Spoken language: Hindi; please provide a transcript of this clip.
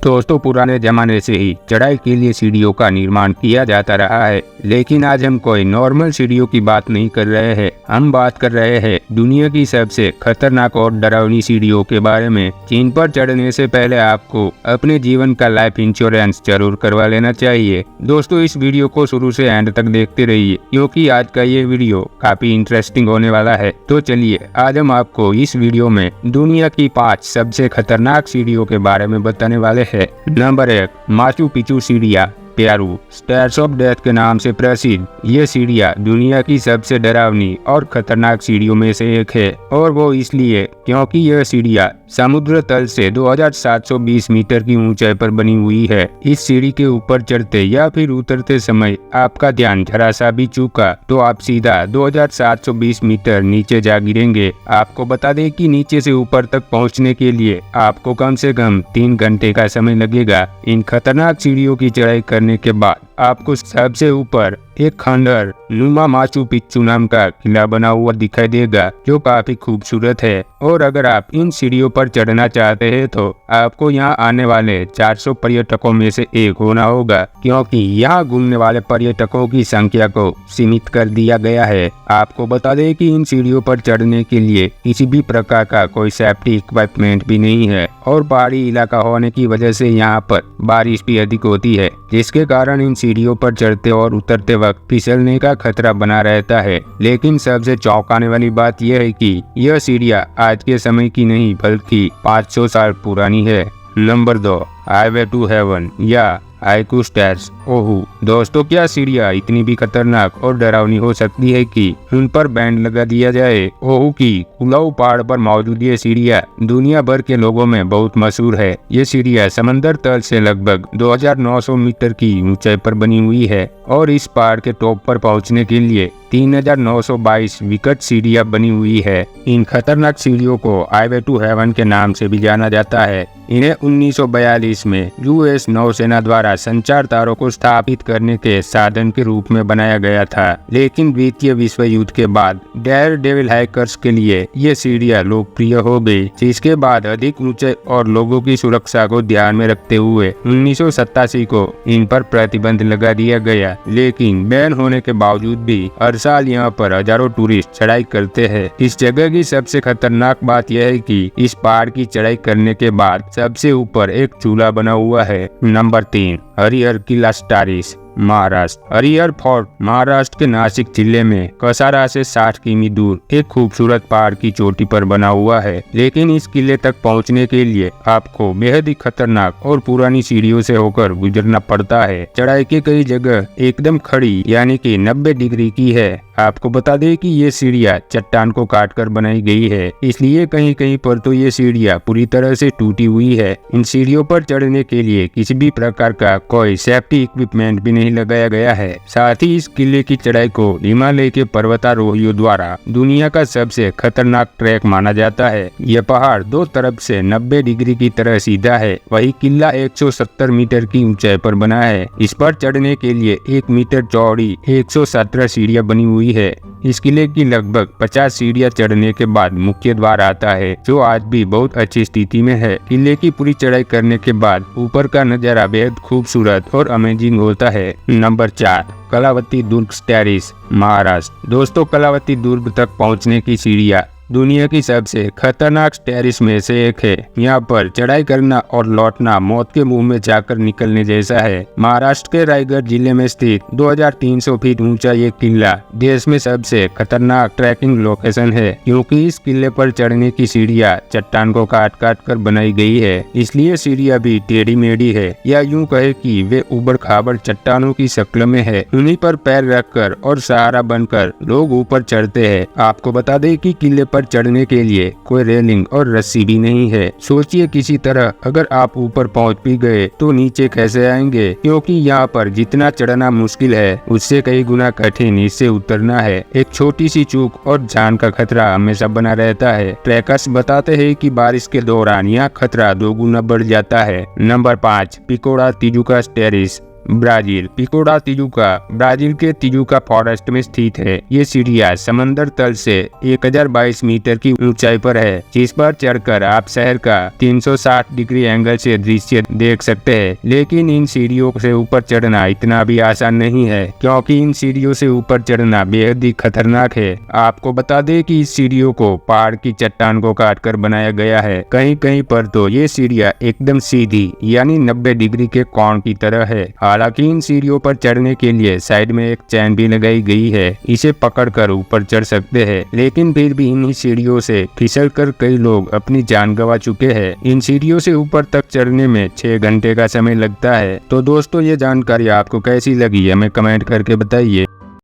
दोस्तों पुराने जमाने से ही चढ़ाई के लिए सीढ़ियों का निर्माण किया जाता रहा है, लेकिन आज हम कोई नॉर्मल सीढ़ियों की बात नहीं कर रहे हैं। हम बात कर रहे हैं दुनिया की सबसे खतरनाक और डरावनी सीढ़ियों के बारे में, जिन पर चढ़ने से पहले आपको अपने जीवन का लाइफ इंश्योरेंस जरूर करवा लेना चाहिए। दोस्तों इस वीडियो को शुरू से एंड तक देखते रहिए, क्योंकि आज का ये वीडियो काफी इंटरेस्टिंग होने वाला है। तो चलिए आज हम आपको इस वीडियो में दुनिया की 5 सबसे खतरनाक सीढ़ियों के बारे में बताने वाले हैं। नंबर 1, माचू पिचू सीढ़ियाँ, पेरू। स्टेयर्स ऑफ डेथ के नाम से प्रसिद्ध ये सीढ़ियाँ दुनिया की सबसे डरावनी और खतरनाक सीढ़ियों में से एक है, और वो इसलिए क्योंकि यह सीढ़ियाँ समुद्र तल से 2720 मीटर की ऊंचाई पर बनी हुई है। इस सीढ़ी के ऊपर चढ़ते या फिर उतरते समय आपका ध्यान जरा सा भी चूका तो आप सीधा 2720 मीटर नीचे जा गिरेंगे। आपको बता दें कि नीचे से ऊपर तक पहुंचने के लिए आपको कम से कम 3 घंटे का समय लगेगा। इन खतरनाक सीढ़ियों की चढ़ाई करने के बाद आपको सबसे ऊपर एक खंडहर नुमा माचू पिच्चू नाम का किला बना हुआ दिखाई देगा, जो काफी खूबसूरत है। और अगर आप इन सीढ़ियों पर चढ़ना चाहते हैं तो आपको यहाँ आने वाले 400 पर्यटकों में से एक होना होगा, क्योंकि यहाँ घूमने वाले पर्यटकों की संख्या को सीमित कर दिया गया है। आपको बता दें कि इन सीढ़ियों पर चढ़ने के लिए किसी भी प्रकार का कोई सेफ्टी इक्विपमेंट भी नहीं है, और पहाड़ी इलाका होने की वजह से यहाँ पर बारिश भी अधिक होती है, जिसके कारण इन सीढ़ियों पर चढ़ते और उतरते वक्त फिसलने का खतरा बना रहता है। लेकिन सबसे चौंकाने वाली बात यह है कि यह सीढ़ियाँ आज के समय की नहीं बल्कि 500 साल पुरानी है। नंबर 2, हाईवे टू हेवन या हाइकू स्टेयर्स, ओहू। दोस्तों क्या सीढ़ियाँ इतनी भी खतरनाक और डरावनी हो सकती है कि उन पर बैंड लगा दिया जाए। ओहू की कुलाऊ पहाड़ पर मौजूद ये सीढ़ियाँ दुनिया भर के लोगों में बहुत मशहूर है। ये सीढ़ियाँ समंदर तल से लगभग 2900 मीटर की ऊंचाई पर बनी हुई है, और इस पहाड़ के टॉप पर पहुंचने के लिए 3922 विकट सीढ़ियाँ बनी हुई है। इन खतरनाक सीढ़ियों को हाईवे टू हेवन के नाम से भी जाना जाता है। इन्हें 1942 में यूएस नौसेना द्वारा संचार तारों को स्थापित करने के साधन के रूप में बनाया गया था, लेकिन द्वितीय विश्व युद्ध के बाद डेयर डेविल हाइकर्स के लिए ये सीढ़ियाँ लोकप्रिय हो गई, जिसके बाद अधिक ऊंचाई और लोगों की सुरक्षा को ध्यान में रखते हुए 1987 को इन पर प्रतिबंध लगा दिया गया। लेकिन बैन होने के बावजूद भी हर साल यहाँ पर हजारों टूरिस्ट चढ़ाई करते हैं। इस जगह की सबसे खतरनाक बात यह है कि इस पहाड़ की चढ़ाई करने के बाद सबसे ऊपर एक चूल्हा बना हुआ है। नंबर 3, हरिहर किला स्टारिस, महाराष्ट्र। हरिहर फोर्ट महाराष्ट्र के नासिक जिले में कसारा से 60 किमी दूर एक खूबसूरत पहाड़ की चोटी पर बना हुआ है। लेकिन इस किले तक पहुंचने के लिए आपको बेहद ही खतरनाक और पुरानी सीढ़ियों से होकर गुजरना पड़ता है। चढ़ाई की कई जगह एकदम खड़ी यानी कि 90 डिग्री की है। आपको बता दें कि ये सीढ़ियाँ चट्टान को काटकर बनाई गई है, इसलिए कहीं कहीं पर तो ये सीढ़ियाँ पूरी तरह से टूटी हुई है। इन सीढ़ियों पर चढ़ने के लिए किसी भी प्रकार का कोई सेफ्टी इक्विपमेंट भी नहीं लगाया गया है। साथ ही इस किले की चढ़ाई को हिमालय के पर्वतारोहियों द्वारा दुनिया का सबसे खतरनाक ट्रैक माना जाता है। यह पहाड़ दो तरफ से 90 डिग्री की तरह सीधा है। वही किला 170 मीटर की ऊंचाई पर बना है। इस पर चढ़ने के लिए 1 मीटर चौड़ी 117 सीढ़ियाँ बनी हुई है। इस किले की लगभग 50 सीढ़ियाँ चढ़ने के बाद मुख्य द्वार आता है, जो आज भी बहुत अच्छी स्थिति में है। किले की पूरी चढ़ाई करने के बाद ऊपर का नजारा बेहद खूबसूरत और अमेजिंग होता है। नंबर 4, कलावती दुर्ग स्टेयर्स, महाराष्ट्र। दोस्तों कलावती दुर्ग तक पहुंचने की सीढ़ियाँ दुनिया की सबसे खतरनाक स्टेयर्स में से एक है। यहाँ पर चढ़ाई करना और लौटना मौत के मुंह में जाकर निकलने जैसा है। महाराष्ट्र के रायगढ़ जिले में स्थित 2300 फीट ऊंचा ये किला देश में सबसे खतरनाक ट्रैकिंग लोकेशन है, क्योंकि इस किले पर चढ़ने की सीढ़ियाँ चट्टान को काट काट कर बनाई गई है। इसलिए सीढ़ियाँ भी टेढ़ी मेढ़ी है, या यूँ कहे कि वे उबड़ खाबड़ चट्टानों की शक्ल में है। उन्हीं पर पैर रखकर और सहारा बनकर लोग ऊपर चढ़ते हैं। आपको बता दें कि किले पर चढ़ने के लिए कोई रेलिंग और रस्सी भी नहीं है। सोचिए किसी तरह अगर आप ऊपर पहुंच भी गए तो नीचे कैसे आएंगे, क्योंकि यहाँ पर जितना चढ़ना मुश्किल है उससे कई गुना कठिन इससे उतरना है। एक छोटी सी चूक और जान का खतरा हमेशा बना रहता है। ट्रैकर्स बताते हैं कि बारिश के दौरान यहाँ खतरा 2 गुना बढ़ जाता है। Number 5, Pico da Tijuca stairs, Brazil. Pico da Tijuca Brazil के तिजुका फॉरेस्ट में स्थित है। ये सीढ़ियाँ समंदर तल से 1022 मीटर की ऊंचाई पर है, जिस पर चढ़कर आप शहर का 360 डिग्री एंगल से दृश्य देख सकते हैं। लेकिन इन सीढ़ियों से ऊपर चढ़ना इतना भी आसान नहीं है, क्योंकि इन सीढ़ियों से ऊपर चढ़ना बेहद ही खतरनाक है। आपको बता दें कि इस सीढ़ियों को पहाड़ की चट्टान को काटकर बनाया गया है। कहीं कहीं पर तो ये सीढ़ियाँ एकदम सीधी यानी 90 डिग्री के कोण की तरह है। हालांकि इन सीढ़ियों पर चढ़ने के लिए साइड में एक चैन भी लगाई गई है, इसे पकड़कर ऊपर चढ़ सकते हैं। लेकिन फिर भी इन सीढ़ियों से फिसलकर कई लोग अपनी जान गंवा चुके हैं। इन सीढ़ियों से ऊपर तक चढ़ने में 6 घंटे का समय लगता है। तो दोस्तों, ये जानकारी आपको कैसी लगी हमें कमेंट करके बताइए।